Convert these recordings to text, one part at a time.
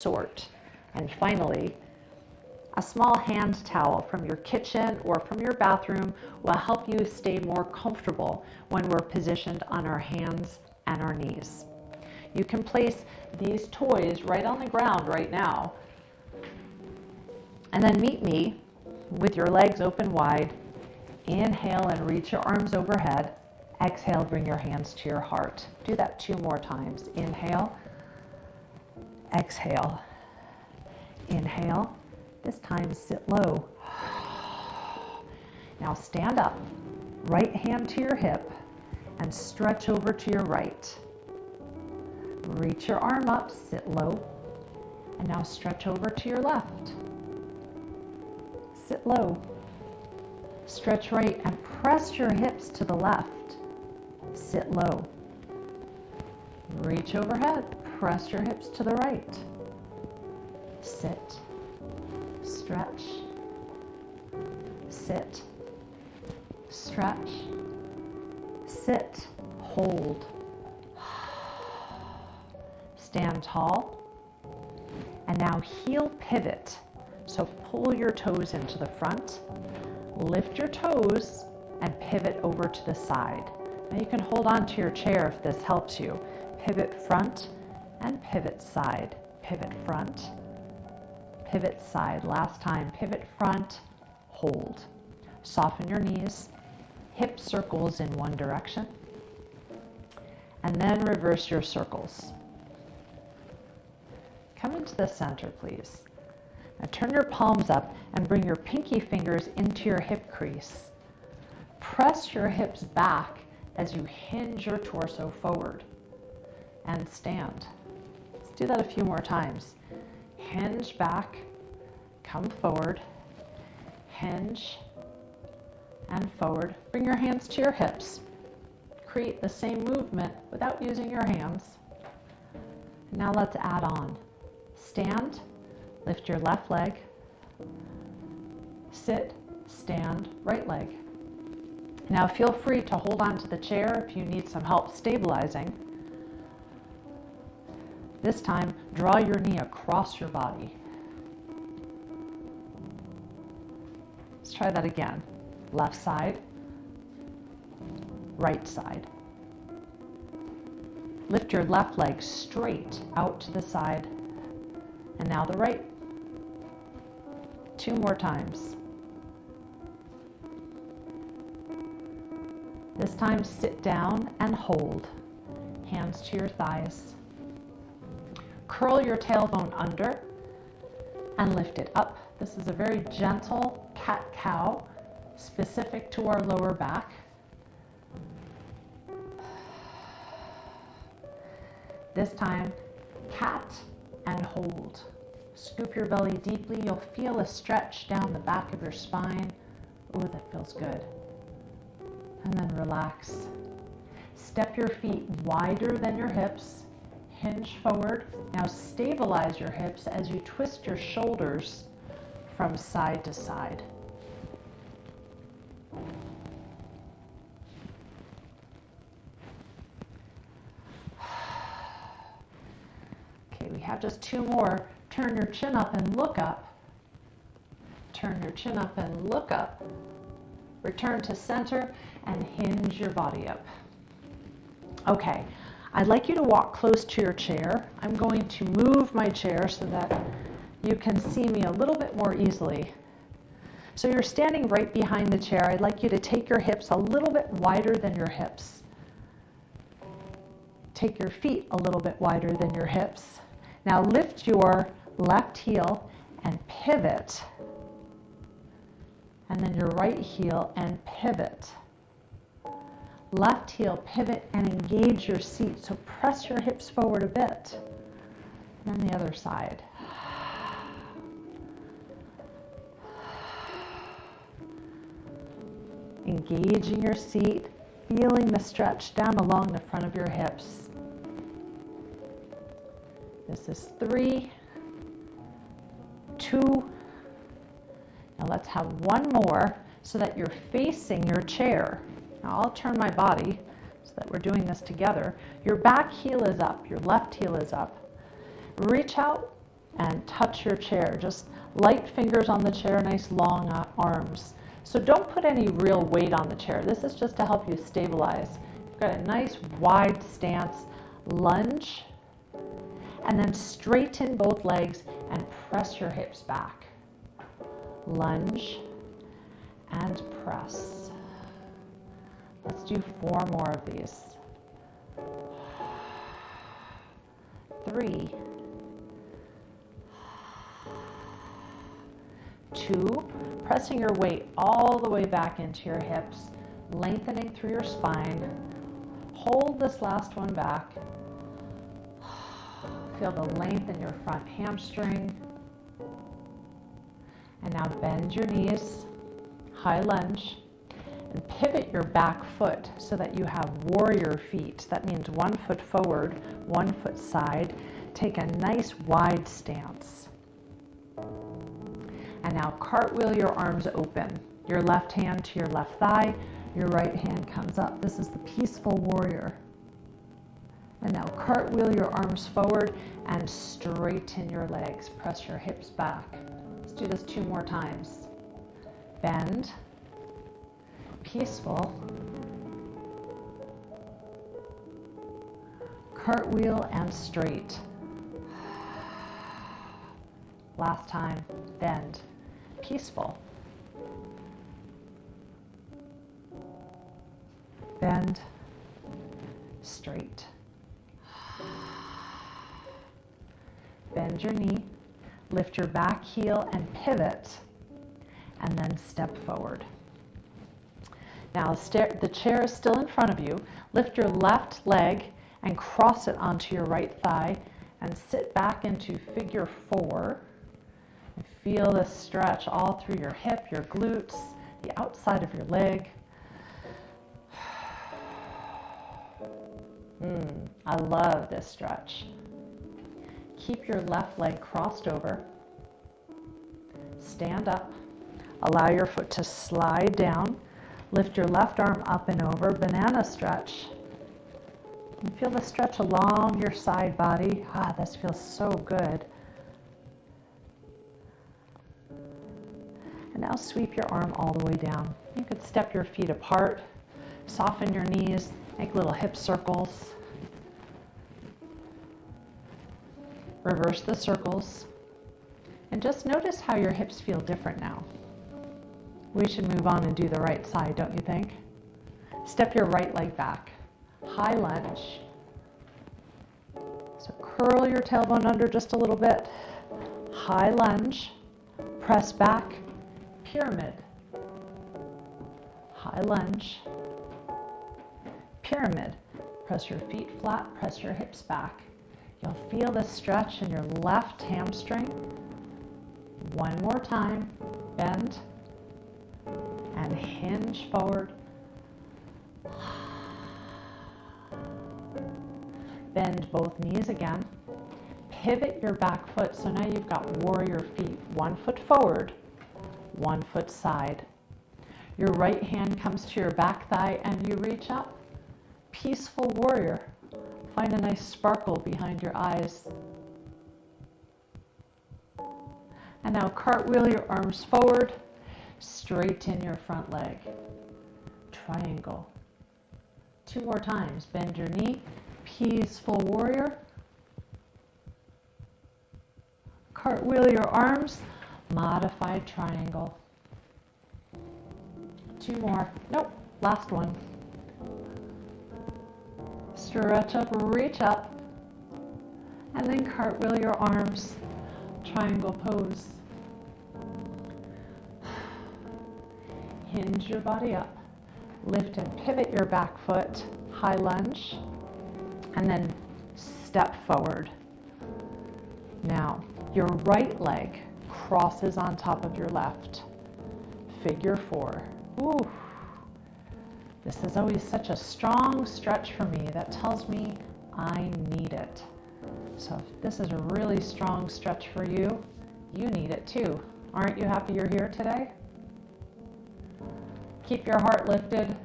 sort. And finally, a small hand towel from your kitchen or from your bathroom will help you stay more comfortable when we're positioned on our hands and our knees. You can place these toys right on the ground right now, and then meet me with your legs open wide. Inhale and reach your arms overhead. Exhale, bring your hands to your heart. Do that 2 more times. Inhale, exhale, inhale. This time sit low. Now stand up, right hand to your hip, and stretch over to your right. Reach your arm up, sit low, and now stretch over to your left. Sit low. Stretch right and press your hips to the left. Sit low. Reach overhead, press your hips to the right. Sit. Stretch. Sit. Stretch. Sit. Hold. Stand tall. And now heel pivot. So pull your toes into the front. Lift your toes and pivot over to the side. Now you can hold on to your chair if this helps you. Pivot front and pivot side. Pivot front, pivot side. Last time, pivot front, hold. Soften your knees, hip circles in one direction, and then reverse your circles. Come into the center, please. Now turn your palms up and bring your pinky fingers into your hip crease. Press your hips back as you hinge your torso forward and stand. Let's do that a few more times. Hinge back, come forward, hinge and forward. Bring your hands to your hips. Create the same movement without using your hands. Now let's add on. Stand, lift your left leg, sit, stand, right leg. Now feel free to hold on to the chair if you need some help stabilizing. This time, draw your knee across your body. Let's try that again. Left side, right side. Lift your left leg straight out to the side. And now the right. 2 more times. This time, sit down and hold. Hands to your thighs. Curl your tailbone under and lift it up. This is a very gentle cat-cow, specific to our lower back. This time, cat and hold. Scoop your belly deeply. You'll feel a stretch down the back of your spine. Oh, that feels good. And then relax. Step your feet wider than your hips. Hinge forward. Now stabilize your hips as you twist your shoulders from side to side. Okay, we have just 2 more. Turn your chin up and look up. Turn your chin up and look up. Return to center and hinge your body up. Okay, I'd like you to walk close to your chair. I'm going to move my chair so that you can see me a little bit more easily. So you're standing right behind the chair. I'd like you to take your hips a little bit wider than your hips. Take your feet a little bit wider than your hips. Now lift your left heel and pivot. And then your right heel and pivot. Left heel, pivot, and engage your seat. So press your hips forward a bit. And then the other side. Engaging your seat, feeling the stretch down along the front of your hips. This is 3, 2. Now let's have one more so that you're facing your chair. Now I'll turn my body so that we're doing this together. Your back heel is up, your left heel is up. Reach out and touch your chair. Just light fingers on the chair, nice long arms. So don't put any real weight on the chair. This is just to help you stabilize. You've got a nice wide stance, lunge, and then straighten both legs and press your hips back. Lunge and press. Let's do 4 more of these. 3, 2, pressing your weight all the way back into your hips, lengthening through your spine. Hold this last one back. Feel the length in your front hamstring. And now bend your knees, high lunge, and pivot your back foot so that you have warrior feet. That means 1 foot forward, 1 foot side. Take a nice wide stance. And now cartwheel your arms open. Your left hand to your left thigh, your right hand comes up. This is the peaceful warrior. And now cartwheel your arms forward and straighten your legs. Press your hips back. Let's do this 2 more times. Bend, peaceful, cartwheel and straight. Last time, bend, peaceful, bend, straight. Bend your knee, lift your back heel and pivot, and then step forward. Now the chair is still in front of you. Lift your left leg and cross it onto your right thigh and sit back into figure 4. And feel this stretch all through your hip, your glutes, the outside of your leg. I love this stretch. Keep your left leg crossed over. Stand up. Allow your foot to slide down. Lift your left arm up and over. Banana stretch. And feel the stretch along your side body. This feels so good. And now sweep your arm all the way down. You could step your feet apart, soften your knees, make little hip circles. Reverse the circles. And just notice how your hips feel different now. We should move on and do the right side, don't you think? Step your right leg back. High lunge. So curl your tailbone under just a little bit. High lunge. Press back. Pyramid. High lunge. Pyramid. Press your feet flat. Press your hips back. You'll feel the stretch in your left hamstring. 1 more time. Bend. And hinge forward. Bend both knees again. Pivot your back foot. So now you've got warrior feet. 1 foot forward, 1 foot side. Your right hand comes to your back thigh and you reach up. Peaceful warrior. Find a nice sparkle behind your eyes. And now cartwheel your arms forward. Straighten your front leg. Triangle. 2 more times. Bend your knee. Peaceful warrior. Cartwheel your arms. Modified triangle. 2 more. Nope. Last one. Stretch up, reach up. And then cartwheel your arms. Triangle pose. Hinge your body up. Lift and pivot your back foot. High lunge. And then step forward. Now, your right leg crosses on top of your left. Figure 4. Ooh. This is always such a strong stretch for me that tells me I need it. So if this is a really strong stretch for you, you need it too. Aren't you happy you're here today? Keep your heart lifted.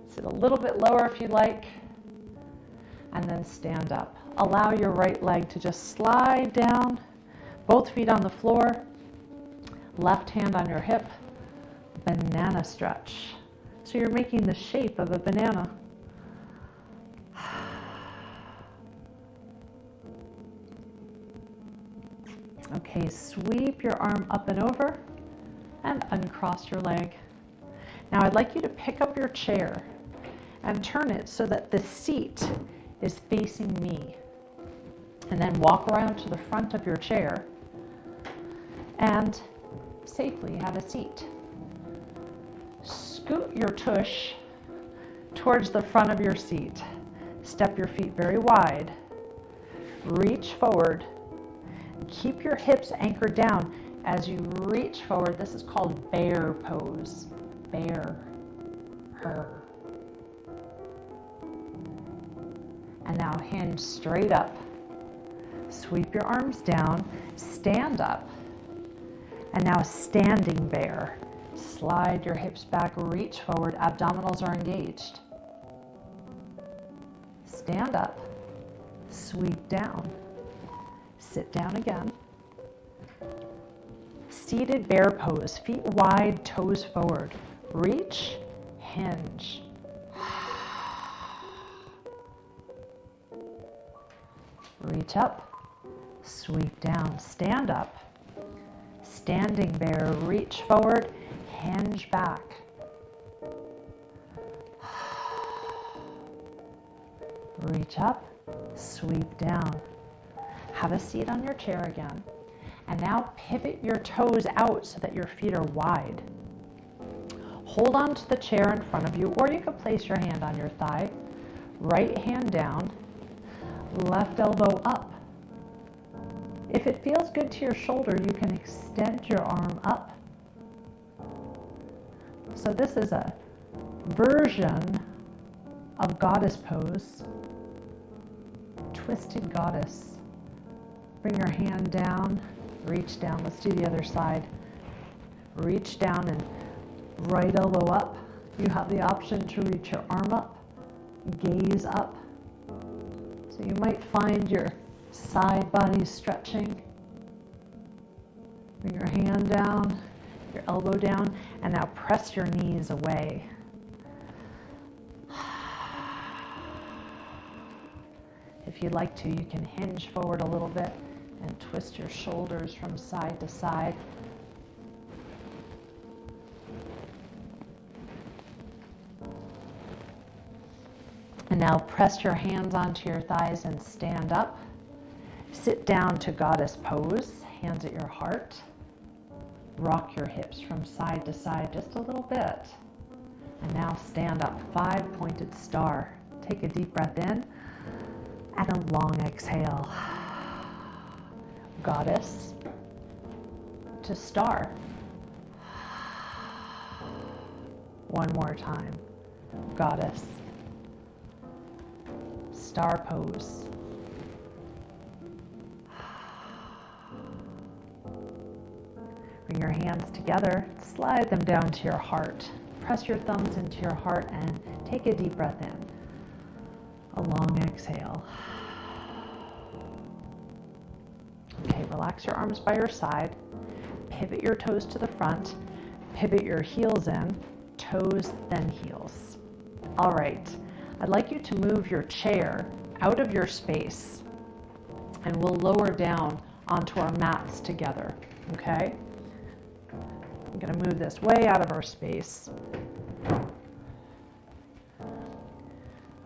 Sit a little bit lower if you like. And then stand up. Allow your right leg to just slide down Both feet on the floor, left hand on your hip, banana stretch. So you're making the shape of a banana. Okay, sweep your arm up and over and uncross your leg. Now I'd like you to pick up your chair and turn it so that the seat is facing me. And then walk around to the front of your chair and safely have a seat. Scoot your tush towards the front of your seat. Step your feet very wide. Reach forward. Keep your hips anchored down as you reach forward. This is called bear pose. Bear. Her. And now hinge straight up. Sweep your arms down. Stand up. And now standing bear. Slide your hips back, reach forward, abdominals are engaged. Stand up, sweep down, sit down again. Seated bear pose, feet wide, toes forward. Reach, hinge. Reach up, sweep down, stand up. Standing bear, reach forward, hinge back. Reach up, sweep down. Have a seat on your chair again. And now pivot your toes out so that your feet are wide. Hold on to the chair in front of you, or you could place your hand on your thigh. Right hand down, left elbow up. If it feels good to your shoulder, you can extend your arm up. So this is a version of goddess pose. Twisted goddess. Bring your hand down, reach down. Let's do the other side. Reach down and right elbow up. You have the option to reach your arm up, gaze up. So you might find your side body stretching. Bring your hand down, your elbow down, and now press your knees away. If you'd like to, you can hinge forward a little bit and twist your shoulders from side to side. And now press your hands onto your thighs and stand up. Sit down to goddess pose, hands at your heart. Rock your hips from side to side just a little bit. And now stand up, 5-pointed star. Take a deep breath in and a long exhale. Goddess to star. One more time. Goddess. Star pose. Bring your hands together, slide them down to your heart. Press your thumbs into your heart and take a deep breath in. A long exhale. Okay, relax your arms by your side. Pivot your toes to the front. Pivot your heels in. Toes, then heels. All right, I'd like you to move your chair out of your space and we'll lower down onto our mats together, okay? I'm going to move this way out of our space.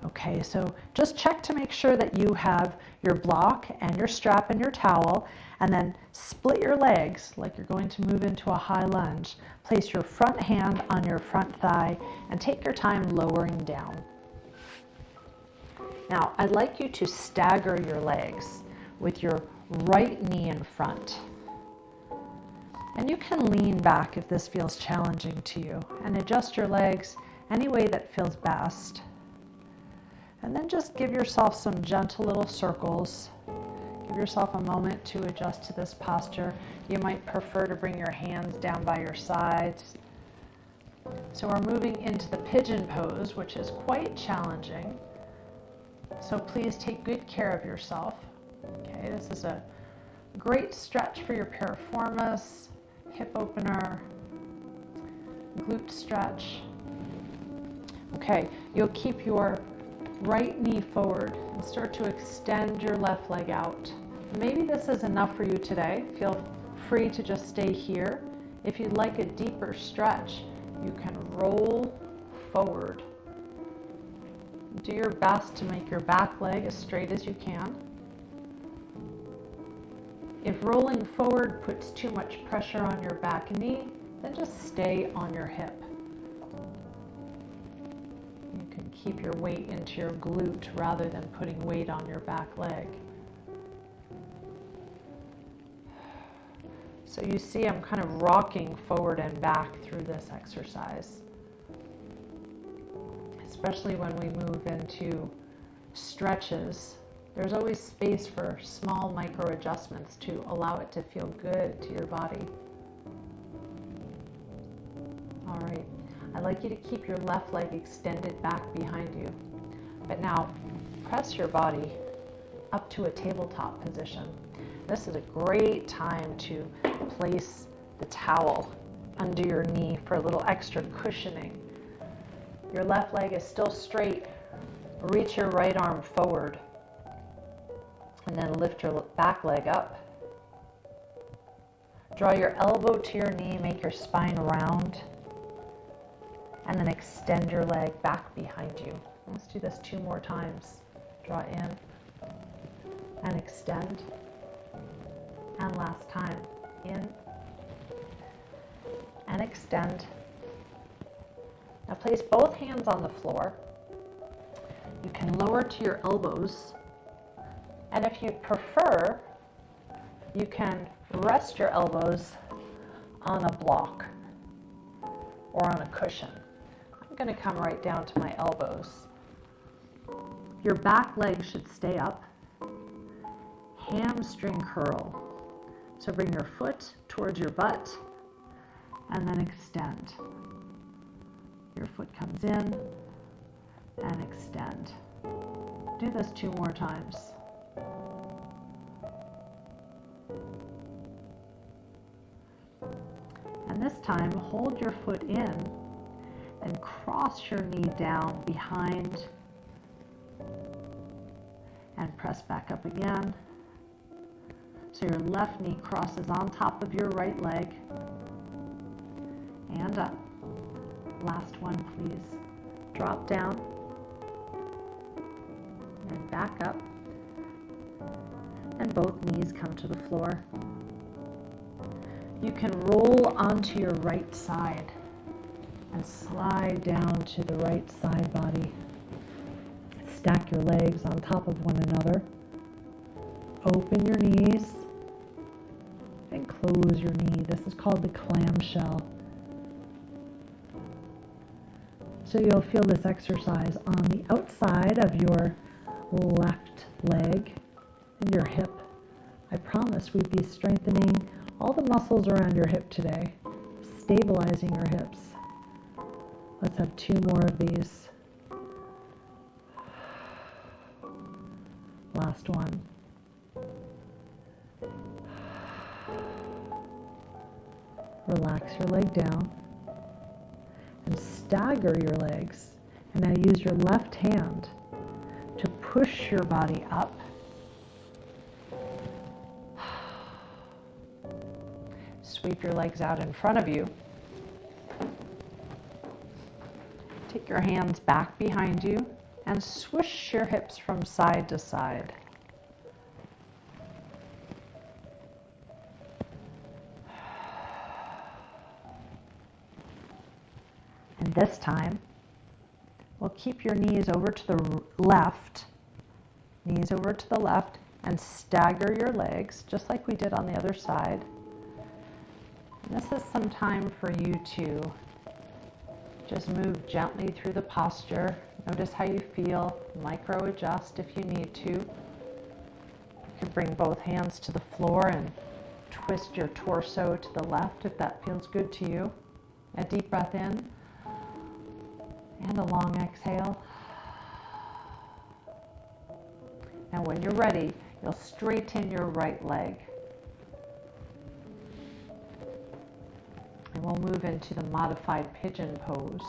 Okay, so just check to make sure that you have your block and your strap and your towel, and then split your legs like you're going to move into a high lunge. Place your front hand on your front thigh and take your time lowering down. Now, I'd like you to stagger your legs with your right knee in front. And you can lean back if this feels challenging to you and adjust your legs any way that feels best. And then just give yourself some gentle little circles. Give yourself a moment to adjust to this posture. You might prefer to bring your hands down by your sides. So we're moving into the pigeon pose, which is quite challenging. So please take good care of yourself. Okay, this is a Great stretch for your piriformis, hip opener, glute stretch. Okay, you'll keep your right knee forward and start to extend your left leg out. Maybe this is enough for you today. Feel free to just stay here. If you'd like a deeper stretch, you can roll forward. Do your best to make your back leg as straight as you can. If rolling forward puts too much pressure on your back knee, then just stay on your hip. You can keep your weight into your glute rather than putting weight on your back leg. So you see I'm kind of rocking forward and back through this exercise. Especially when we move into stretches, there's always space for small micro adjustments to allow it to feel good to your body. All right, I'd like you to keep your left leg extended back behind you. But now press your body up to a tabletop position. This is a great time to place the towel under your knee for a little extra cushioning. Your left leg is still straight. Reach your right arm forward and then lift your back leg up. Draw your elbow to your knee, make your spine round, and then extend your leg back behind you. Let's do this 2 more times. Draw in and extend. And last time, in and extend. Now place both hands on the floor. You can lower to your elbows. And if you prefer, you can rest your elbows on a block or on a cushion. I'm going to come right down to my elbows. Your back leg should stay up. Hamstring curl. So bring your foot towards your butt and then extend. Your foot comes in and extend. Do this 2 more times. And this time, hold your foot in and cross your knee down behind and press back up again. So your left knee crosses on top of your right leg and up. Last one, please. Drop down and back up. And both knees come to the floor. You can roll onto your right side and slide down to the right side body. Stack your legs on top of one another. Open your knees and close your knee. This is called the clamshell. So you'll feel this exercise on the outside of your left leg and your hip. I promise we'd be strengthening all the muscles around your hip today, stabilizing your hips. Let's have 2 more of these. Last one. Relax your leg down and stagger your legs. And now use your left hand to push your body up. Sweep your legs out in front of you. Take your hands back behind you and swish your hips from side to side. And this time, we'll keep your knees over to the left, and stagger your legs, just like we did on the other side. And this is some time for you to just move gently through the posture. Notice how you feel, micro adjust if you need to. You can bring both hands to the floor and twist your torso to the left if that feels good to you. A deep breath in and a long exhale. Now when you're ready, you'll straighten your right leg. we'll move into the modified pigeon pose.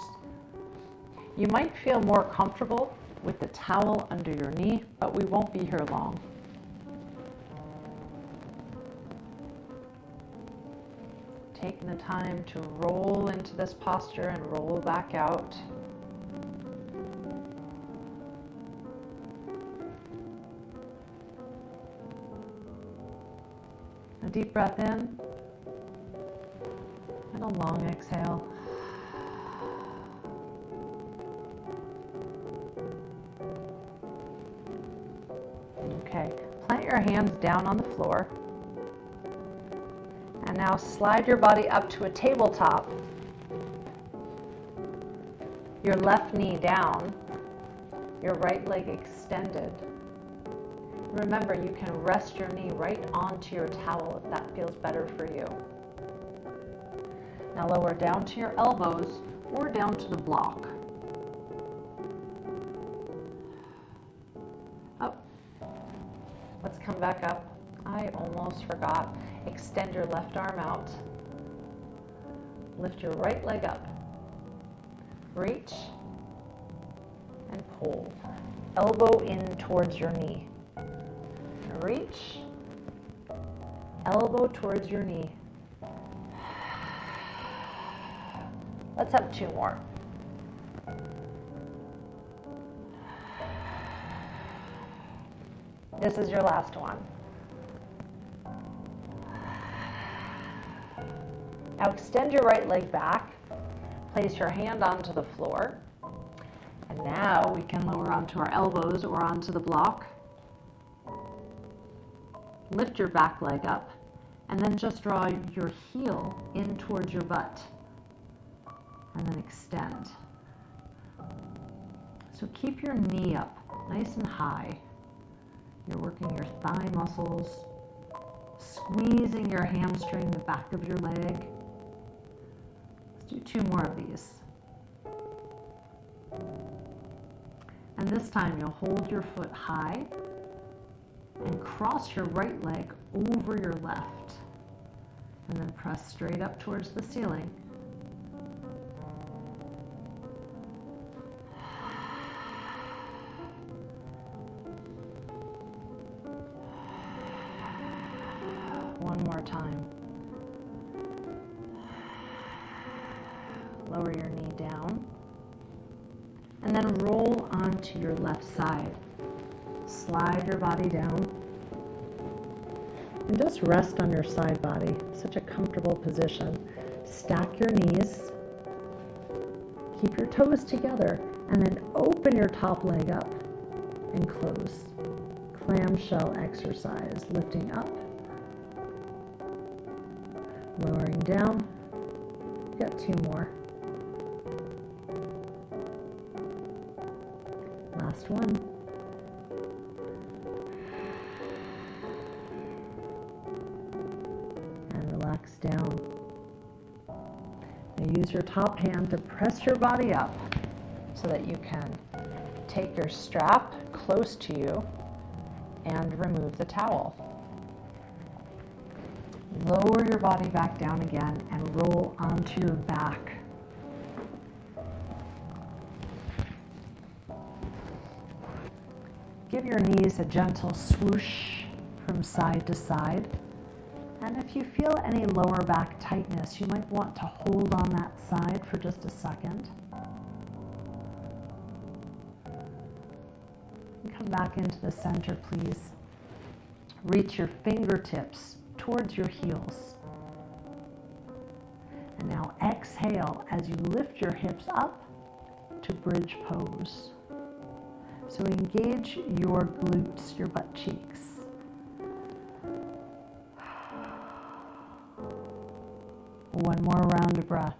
You might feel more comfortable with the towel under your knee, but we won't be here long. Taking the time to roll into this posture and roll back out. A deep breath in and a long exhale. Okay, plant your hands down on the floor. And now slide your body up to a tabletop. Your left knee down, your right leg extended. Remember, you can rest your knee right onto your towel if that feels better for you. Now lower down to your elbows or down to the block. Up. Let's come back up. I almost forgot. Extend your left arm out. Lift your right leg up. Reach and pull. Elbow in towards your knee. Reach. Elbow towards your knee. Let's have 2 more. This is your last one. Now extend your right leg back, place your hand onto the floor, and now we can lower onto our elbows or onto the block. Lift your back leg up, and then just draw your heel in towards your butt, and then extend. So keep your knee up nice and high. You're working your thigh muscles, squeezing your hamstring, the back of your leg. Let's do 2 more of these. And this time you'll hold your foot high and cross your right leg over your left. And then press straight up towards the ceiling. One more time. Lower your knee down. And then roll onto your left side. Slide your body down. And just rest on your side body. Such a comfortable position. Stack your knees. Keep your toes together. And then open your top leg up and close. Clamshell exercise. Lifting up. Lowering down. Got 2 more. Last one. And relax down. Now use your top hand to press your body up so that you can take your strap close to you and remove the towel. Lower your body back down again and roll onto your back. Give your knees a gentle swoosh from side to side. And if you feel any lower back tightness, you might want to hold on that side for just a second. And come back into the center, please. Reach your fingertips towards your heels. And now exhale as you lift your hips up to bridge pose. So engage your glutes, your butt cheeks. One more round of breath.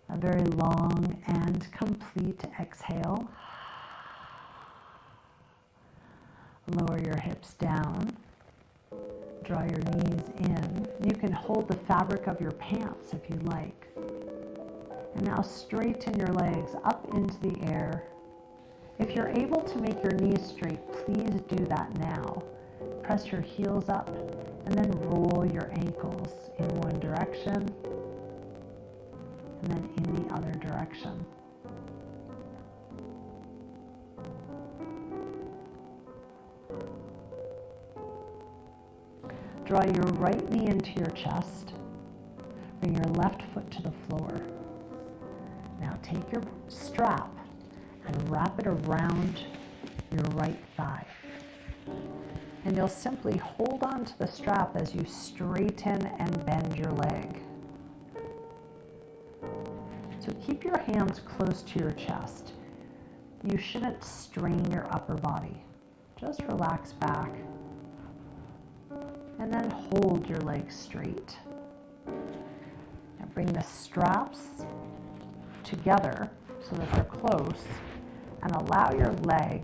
A very long and complete exhale. Lower your hips down. Draw your knees in. You can hold the fabric of your pants if you like. And now straighten your legs up into the air. If you're able to make your knees straight, please do that now. Press your heels up And then roll your ankles in one direction and then in the other direction. Draw your right knee into your chest. Bring your left foot to the floor. Now take your strap and wrap it around your right thigh. And you'll simply hold on to the strap as you straighten and bend your leg. So keep your hands close to your chest. You shouldn't strain your upper body. Just relax back. And then hold your legs straight. Now bring the straps together so that they're close, and allow your leg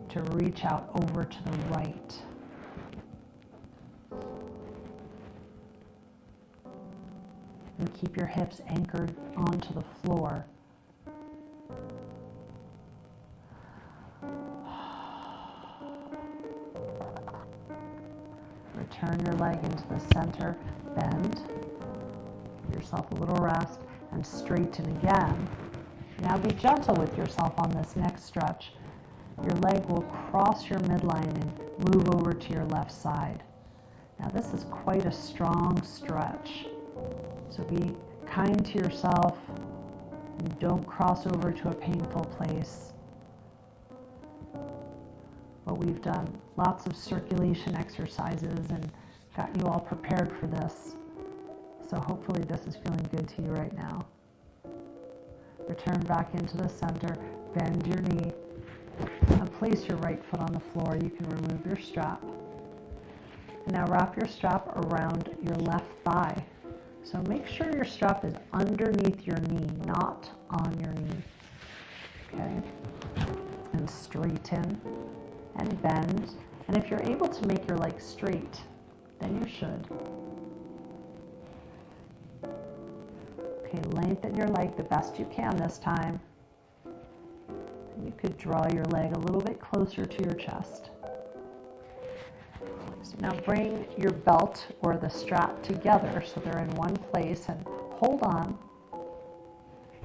to reach out over to the right. And keep your hips anchored onto the floor. Return your leg into the center, bend, give yourself a little rest, and straighten again. Now be gentle with yourself on this next stretch. Your leg will cross your midline and move over to your left side. Now this is quite a strong stretch, so be kind to yourself and don't cross over to a painful place. But we've done lots of circulation exercises and got you all prepared for this. So hopefully this is feeling good to you right now. Return back into the center, bend your knee, and place your right foot on the floor. You can remove your strap. And now wrap your strap around your left thigh. So make sure your strap is underneath your knee, not on your knee. Okay? And straighten and bend. And if you're able to make your leg straight, then you should. Okay, lengthen your leg the best you can this time. You could draw your leg a little bit closer to your chest. So now bring your belt or the strap together so they're in one place, and hold on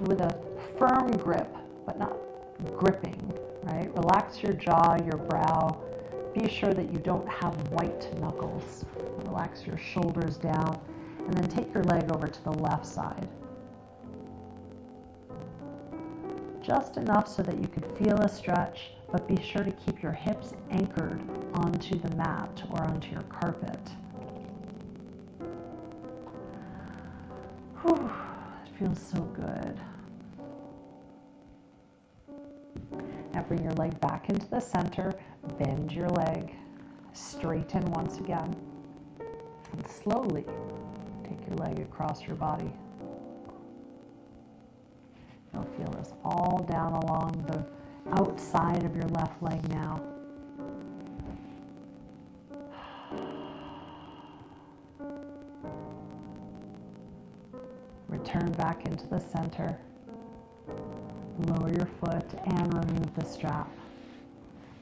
with a firm grip, but not gripping, right? Relax your jaw, your brow. Be sure that you don't have white knuckles. Relax your shoulders down, and then take your leg over to the left side. Just enough so that you could feel a stretch, but be sure to keep your hips anchored onto the mat or onto your carpet. Whew, it feels so good. Now bring your leg back into the center, bend your leg, straighten once again, and slowly take your leg across your body. You'll feel this all down along the outside of your left leg now. Return back into the center. Lower your foot and remove the strap.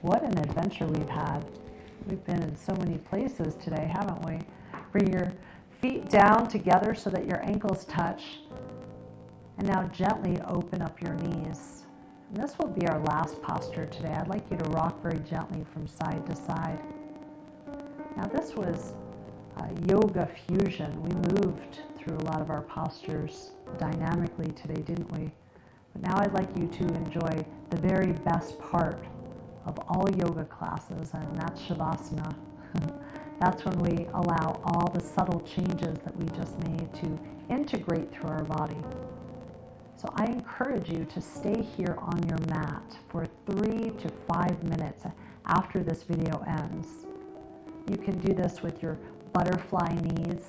What an adventure we've had. We've been in so many places today, haven't we? Bring your feet down together so that your ankles touch. And now gently open up your knees. And this will be our last posture today. I'd like you to rock very gently from side to side. Now this was yoga fusion. We moved through a lot of our postures dynamically today, didn't we? But now I'd like you to enjoy the very best part of all yoga classes, and that's Shavasana. That's when we allow all the subtle changes that we just made to integrate through our body. So I encourage you to stay here on your mat for 3 to 5 minutes after this video ends. You can do this with your butterfly knees,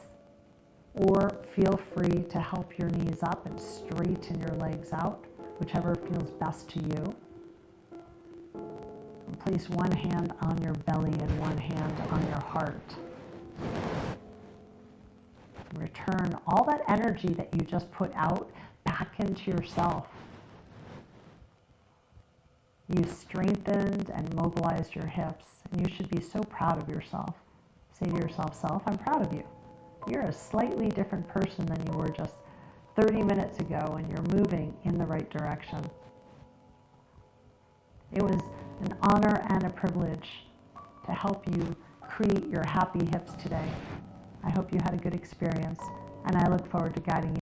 or feel free to help your knees up and straighten your legs out, whichever feels best to you. And place one hand on your belly and one hand on your heart. And return all that energy that you just put out back into yourself. You strengthened and mobilized your hips, and you should be so proud of yourself. Say to yourself, self, I'm proud of you. You're a slightly different person than you were just 30 minutes ago, and you're moving in the right direction. It was an honor and a privilege to help you create your happy hips today. I hope you had a good experience, and I look forward to guiding you